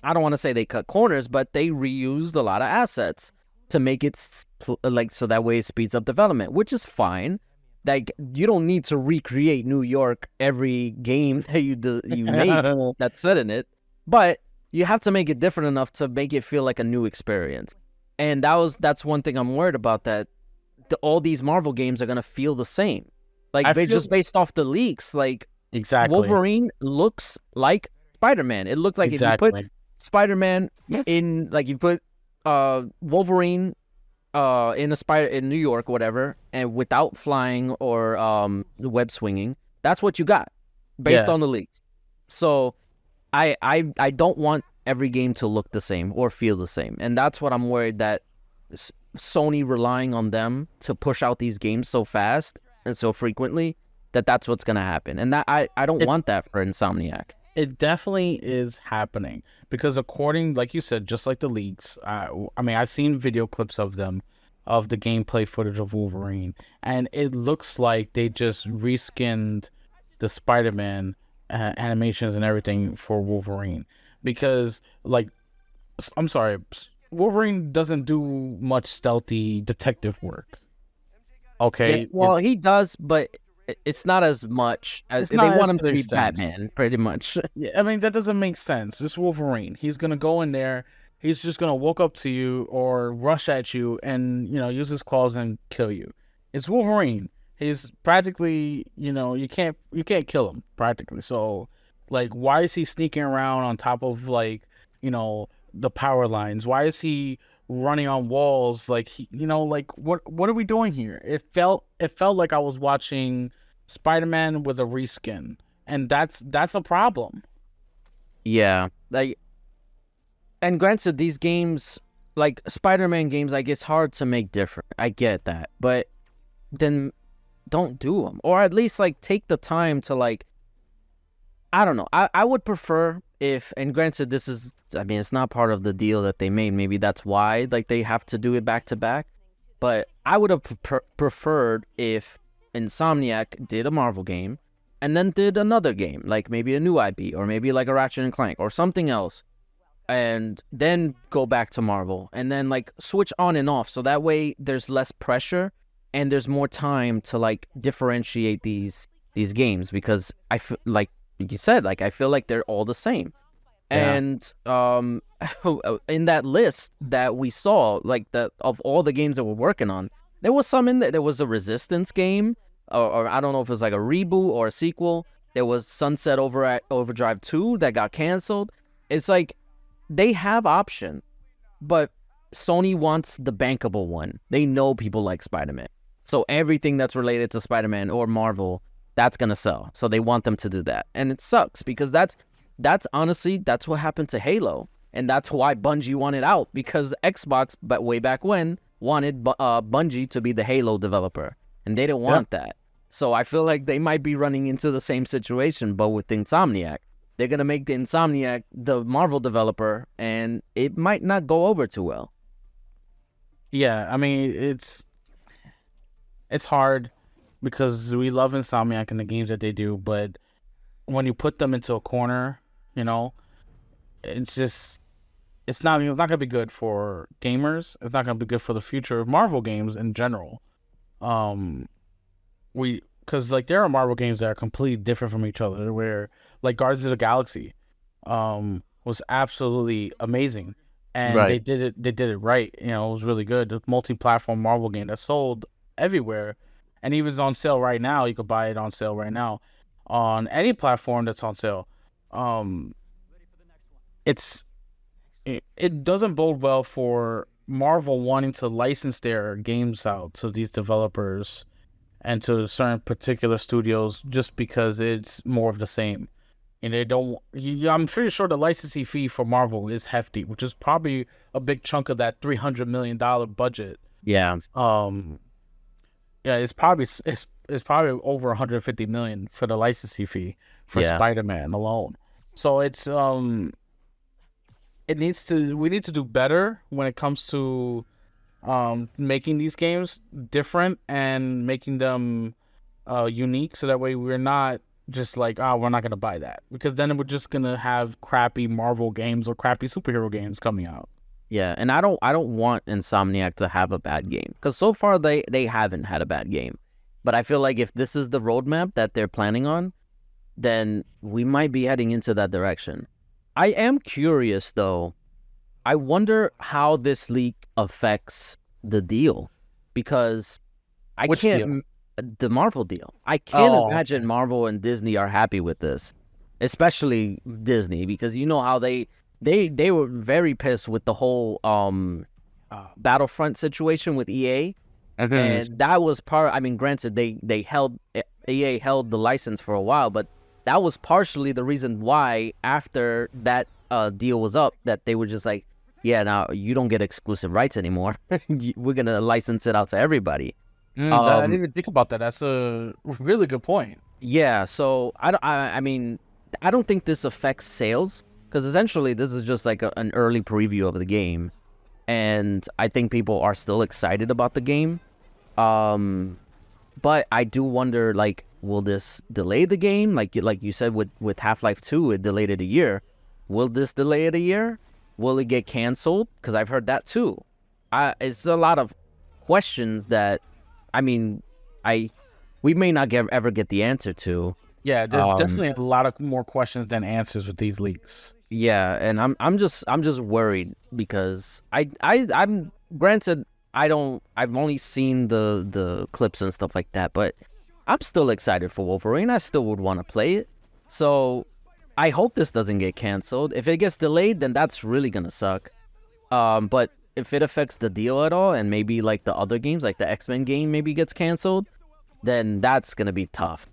don't want to say they cut corners, but they reused a lot of assets to make it like, so that way it speeds up development, which is fine. Like, you don't need to recreate New York every game that you make that's set in it, but you have to make it different enough to make it feel like a new experience. And that's one thing I'm worried about, that all these Marvel games are gonna feel the same. Like, just based off the leaks, like, exactly, Wolverine looks like Spider-Man. It looked like if you put Spider-Man in, like, you put Wolverine in New York, whatever, and without flying or web swinging, that's what you got based on the leaks. So I don't want every game to look the same or feel the same, and that's what I'm worried, that Sony relying on them to push out these games so fast and so frequently, that's what's gonna happen, and that I don't want that for Insomniac. It definitely is happening, because according, like you said, just like the leaks, I mean, I've seen video clips of them, of the gameplay footage of Wolverine, and it looks like they just reskinned the Spider-Man animations and everything for Wolverine. Because, like, I'm sorry, Wolverine doesn't do much stealthy detective work. Okay. Yeah, well, he does, but it's not as much as they want him to be Batman, pretty much. Yeah, I mean, that doesn't make sense. It's Wolverine. He's gonna go in there. He's just gonna walk up to you or rush at you and, use his claws and kill you. It's Wolverine. He's practically, you can't kill him practically. So, like, why is he sneaking around on top of, like, the power lines? Why is he running on walls? Like, like, what are we doing here? It felt like I was watching Spider-Man with a reskin, and that's a problem. Yeah, like, and granted, these games, like Spider-Man games, like, it's hard to make different. I get that, but then don't do them, or at least, like, take the time to, like, I don't know. I would prefer if, and granted, this is, I mean, it's not part of the deal that they made. Maybe that's why, like, they have to do it back to back. But I would have preferred if Insomniac did a Marvel game and then did another game, like maybe a new IP, or maybe like a Ratchet and Clank or something else, and then go back to Marvel, and then, like, switch on and off, so that way there's less pressure and there's more time to, like, differentiate these games, because I feel like you said, like, I feel like they're all the same. Yeah. And in that list that we saw, like, of all the games that we're working on, there was some in there. There was a Resistance game, or I don't know if it was like a reboot or a sequel. There was Sunset Overdrive 2 that got canceled. It's like, they have option, but Sony wants the bankable one. They know people like Spider-Man, so everything that's related to Spider-Man or Marvel, that's gonna sell. So they want them to do that, and it sucks, because that's honestly, that's what happened to Halo, and that's why Bungie wanted out, because Xbox, but way back when, wanted Bungie to be the Halo developer, and they didn't want that. So I feel like they might be running into the same situation, but with Insomniac. They're gonna make the Insomniac the Marvel developer, and it might not go over too well. Yeah, I mean, it's hard, because we love Insomniac and the games that they do, but when you put them into a corner, it's not gonna be good for gamers. It's not gonna be good for the future of Marvel games in general. Because, like, there are Marvel games that are completely different from each other, where, like, Guardians of the Galaxy was absolutely amazing, and they did it right. It was really good. The multi-platform Marvel game that sold everywhere, and even is on sale right now. You could buy it on sale right now on any platform that's on sale. It doesn't bode well for Marvel wanting to license their games out to these developers, and to certain particular studios just because it's more of the same. And they don't. I'm pretty sure the licensing fee for Marvel is hefty, which is probably a big chunk of that $300 million budget. Yeah. Yeah, it's probably over 150 million for the licensing fee for Spider-Man alone. So it's we need to do better when it comes to making these games different and making them unique, so that way we're not just like, we're not gonna buy that, because then we're just gonna have crappy Marvel games or crappy superhero games coming out. Yeah, and I don't want Insomniac to have a bad game, because so far they haven't had a bad game. But I feel like if this is the roadmap that they're planning on, then we might be heading into that direction. I am curious though. I wonder how this leak affects the deal, because Which deal? The Marvel deal. I can't imagine Marvel and Disney are happy with this, especially Disney, because you know how they were very pissed with the whole Battlefront situation with EA. And that was part. I mean, granted, EA held the license for a while, but that was partially the reason why after that deal was up, that they were just like, yeah, now you don't get exclusive rights anymore. We're gonna license it out to everybody. I didn't even think about that. That's a really good point. Yeah, so I mean, I don't think this affects sales, because essentially this is just like an early preview of the game, and I think people are still excited about the game. But I do wonder, like, will this delay the game? Like you said with Half-Life 2, it delayed it a year. Will this delay it a year? Will it get canceled? Because I've heard that too. It's a lot of questions that, I mean, we may not ever get the answer to. Yeah, there's definitely a lot of more questions than answers with these leaks. Yeah, and I'm just worried, because I'm granted I've only seen the clips and stuff like that, but I'm still excited for Wolverine. I still would want to play it. So I hope this doesn't get canceled. If it gets delayed, then that's really gonna suck. But if it affects the deal at all, and maybe like the other games, like the X-Men game maybe gets canceled, then that's gonna be tough.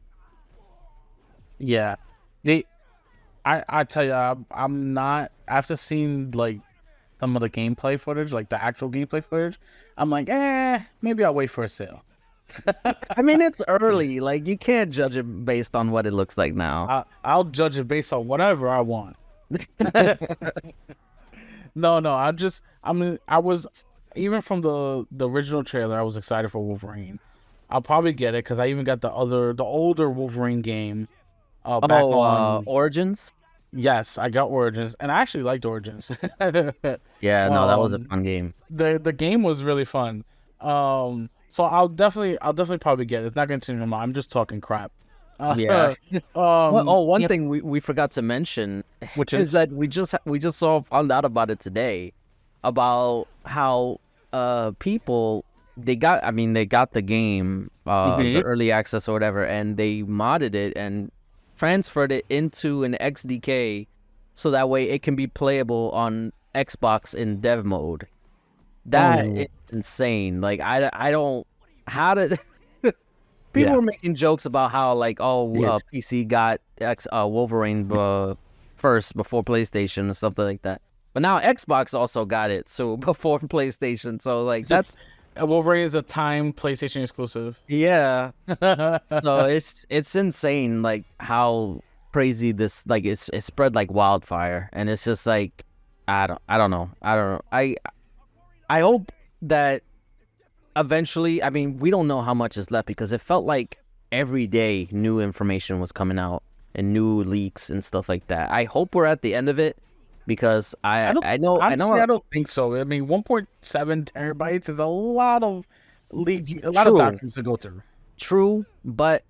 Yeah, I tell you, I'm not, after seeing like some of the gameplay footage, like the actual gameplay footage, I'm like, maybe I'll wait for a sale. I mean, it's early. Like, you can't judge it based on what it looks like now. I'll judge it based on whatever I want. No, I was, even from the original trailer, I was excited for Wolverine. I'll probably get it because I even got the older Wolverine game. Back on Origins. Yes, I got Origins, and I actually liked Origins. Yeah, no, that was a fun game. The game was really fun. So I'll definitely probably get it. It's not going to change my mind. I'm just talking crap. Yeah. One thing we forgot to mention, which is that we just found out about it today, about how people they got the game, the early access or whatever, and they modded it and transferred it into an XDK, so that way it can be playable on Xbox in dev mode. That is insane. Like, I don't, how did people were making jokes about how, like, PC got Wolverine first before PlayStation and stuff like that, but now Xbox also got it so before PlayStation. So like, that's Wolverine is a time PlayStation exclusive. Yeah. So it's insane, like, how crazy this, like, it's spread like wildfire, and it's just like, I don't know. I hope that eventually, I mean, we don't know how much is left, because it felt like every day new information was coming out and new leaks and stuff like that. I hope we're at the end of it, because I don't think so. I mean, 1.7 terabytes is a lot of leaks, a lot of documents to go through. True, but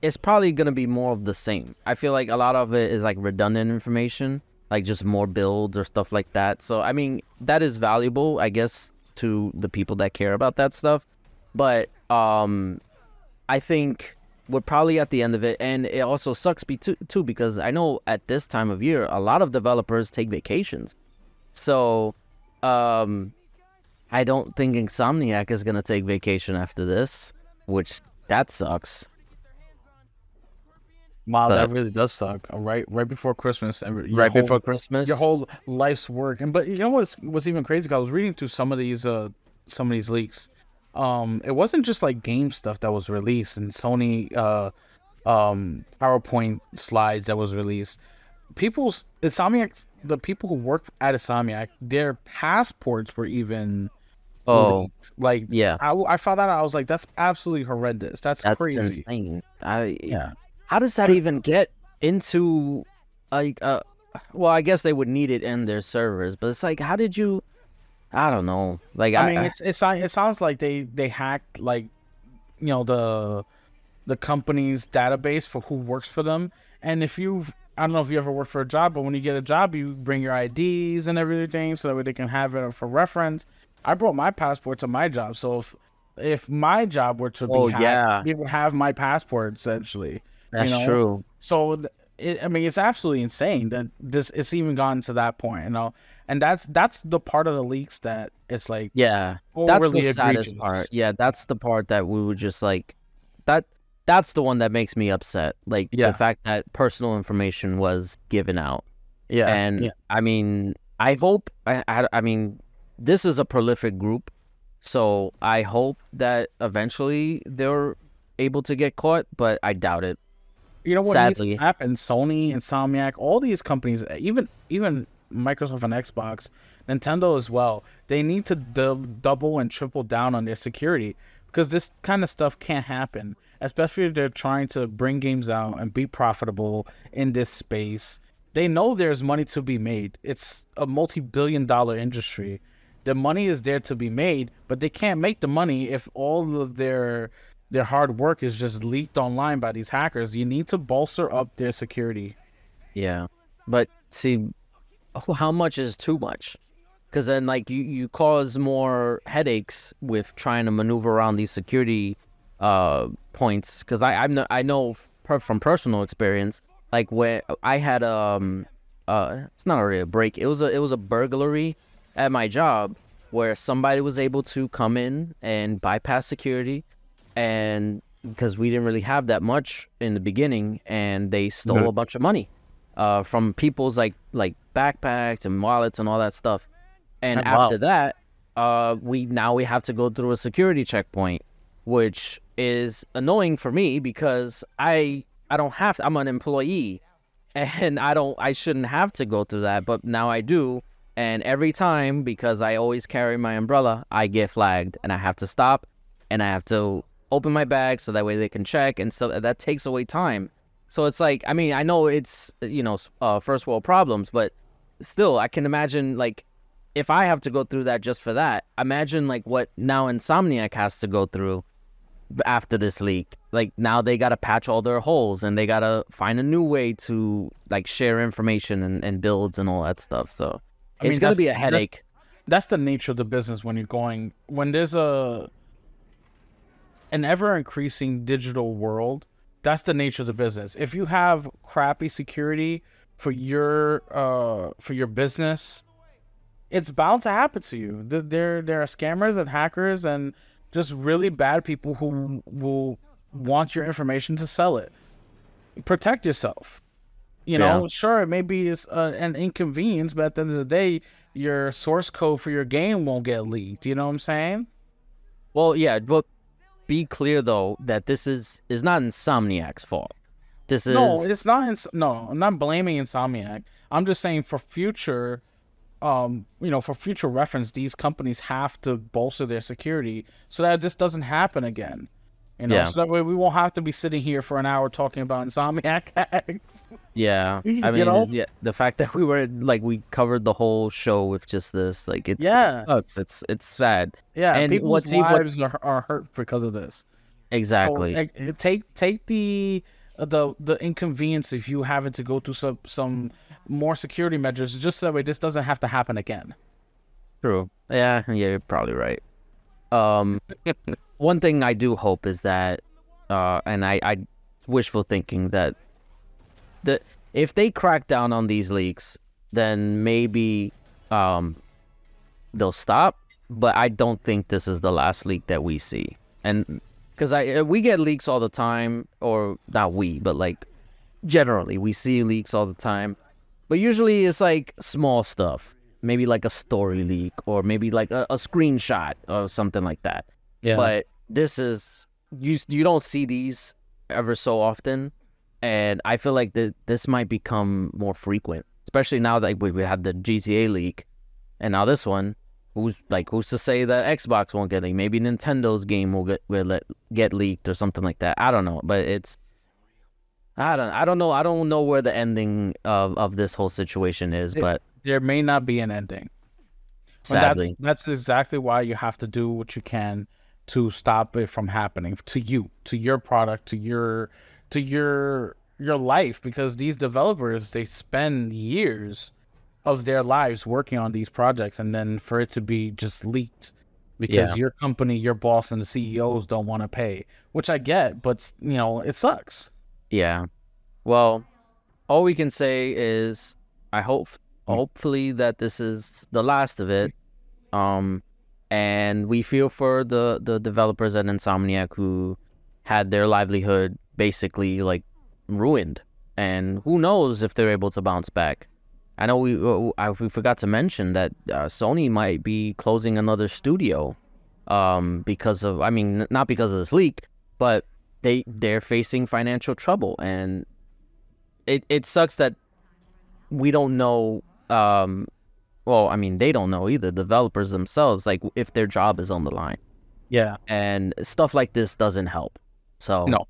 it's probably gonna be more of the same. I feel like a lot of it is like redundant information, like just more builds or stuff like that. So I mean, that is valuable, I guess, to the people that care about that stuff. But I think we're probably at the end of it, and it also sucks too, because I know at this time of year a lot of developers take vacations. So I don't think Insomniac is gonna take vacation after this. which that sucks. Wow, that really does suck. Right before Christmas, before Christmas, your whole life's work. But you know what's even crazy? 'Cause I was reading through some of these leaks. It wasn't just like game stuff that was released and Sony PowerPoint slides that was released. Insomniac, the people who work at Insomniac, their passports were even leaked. Like, yeah, I found that out. I was like, that's absolutely horrendous. That's crazy. Insane. How does that even get into like well, I guess they would need it in their servers, but it's like, how did you? I don't know. Like, I mean, it sounds like they hacked, like, you know, the company's database for who works for them. And I don't know if you ever worked for a job, but when you get a job, you bring your IDs and everything so that they can have it for reference. I brought my passport to my job, so if my job were to be hacked, they would have my passport essentially. That's true. So I mean, it's absolutely insane that it's even gotten to that point, you know. And that's the part of the leaks that it's like, that's the saddest part. Yeah, that's the part that we would just like that. That's the one that makes me upset. Like the fact that personal information was given out. Yeah, and I mean, I hope. I mean, this is a prolific group, so I hope that eventually they're able to get caught, but I doubt it. You know what sadly needs to happen? Sony, Insomniac, all these companies, even Microsoft and Xbox, Nintendo as well, they need to double and triple down on their security, because this kind of stuff can't happen, especially if they're trying to bring games out and be profitable in this space. They know there's money to be made. It's a multi-billion-dollar industry. The money is there to be made, but they can't make the money if all of their hard work is just leaked online by these hackers. You need to bolster up their security. Yeah, but see, how much is too much? Because then, like, you cause more headaches with trying to maneuver around these security points. Because I know from personal experience, like when I had it's not really a break. It was a burglary at my job where somebody was able to come in and bypass security. And because we didn't really have that much in the beginning, and they stole a bunch of money from people's like backpacks and wallets and all that stuff. And after that, we have to go through a security checkpoint, which is annoying for me because I don't have to, I'm an employee, and I shouldn't have to go through that, but now I do. And every time, because I always carry my umbrella, I get flagged and I have to stop and I have to open my bag so that way they can check, and so that takes away time. So it's like, I mean, I know it's, first world problems, but still, I can imagine, like, if I have to go through that just for that, imagine like what now Insomniac has to go through after this leak. Like, now they got to patch all their holes and they got to find a new way to like share information and builds and all that stuff. So it's going to be a headache. That's the nature of the business when there's an ever increasing digital world. That's the nature of the business. If you have crappy security for your business, it's bound to happen to you. There are scammers and hackers and just really bad people who will want your information to sell it. Protect yourself. Sure, it may be an inconvenience, but at the end of the day, your source code for your game won't get leaked. You know what I'm saying? Well, yeah, but be clear though that this is not Insomniac's fault. It's not. No, I'm not blaming Insomniac. I'm just saying for future. For future reference, these companies have to bolster their security so that this doesn't happen again. So that way we won't have to be sitting here for an hour talking about Insomniac hacks. Yeah, I mean, the fact that we covered the whole show with just this, like, it sucks. It's sad. Yeah, and people's lives are hurt because of this. Exactly. So, take the inconvenience of you having to go through some more security measures just so that way this doesn't have to happen again. True. Yeah, you're probably right. One thing I do hope is that, and I wishful thinking that if they crack down on these leaks, then maybe they'll stop. But I don't think this is the last leak that we see, and because we get leaks all the time, or not we, but like generally we see leaks all the time. But usually it's like small stuff, maybe like a story leak or maybe like a screenshot or something like that. Yeah. But this is you don't see these ever so often, and I feel like this might become more frequent, especially now that we had the GTA leak, and now this one. Who's to say that Xbox won't get leaked? Maybe Nintendo's game will get leaked or something like that. I don't know, but I don't know. I don't know where the ending of this whole situation is, but there may not be an ending. Sadly, that's exactly why you have to do what you can to stop it from happening to you, to your product, to your life, because these developers, they spend years of their lives working on these projects, and then for it to be just leaked because your company, your boss, and the CEOs don't want to pay, which I get, but it sucks. Yeah. Well, all we can say is hopefully that this is the last of it. And we feel for the developers at Insomniac who had their livelihood basically like ruined, and who knows if they're able to bounce back. I know we forgot to mention that Sony might be closing another studio because of, not because of this leak, but they're facing financial trouble, and it sucks that we don't know. They don't know either. Developers themselves, like if their job is on the line. Yeah, and stuff like this doesn't help. So no.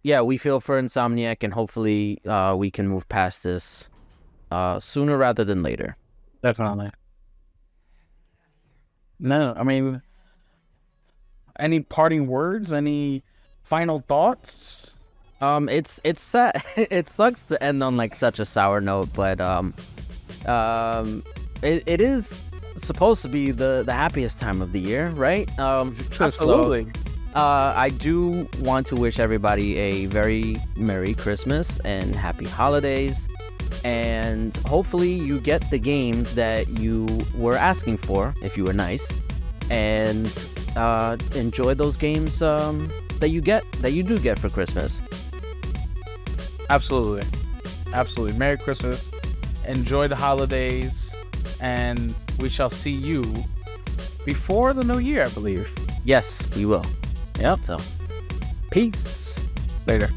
We feel for Insomniac, and hopefully we can move past this sooner rather than later. Definitely. No, any parting words? Any final thoughts? It's sad. It sucks to end on like such a sour note, but it is supposed to be the happiest time of the year, right? Absolutely. So, I do want to wish everybody a very Merry Christmas and Happy Holidays. And hopefully you get the games that you were asking for, if you were nice, and enjoy those games that you do get for Christmas. Absolutely. Merry Christmas. Enjoy the holidays, and we shall see you before the new year, I believe. Yes, we will. Yep. So, peace. Later.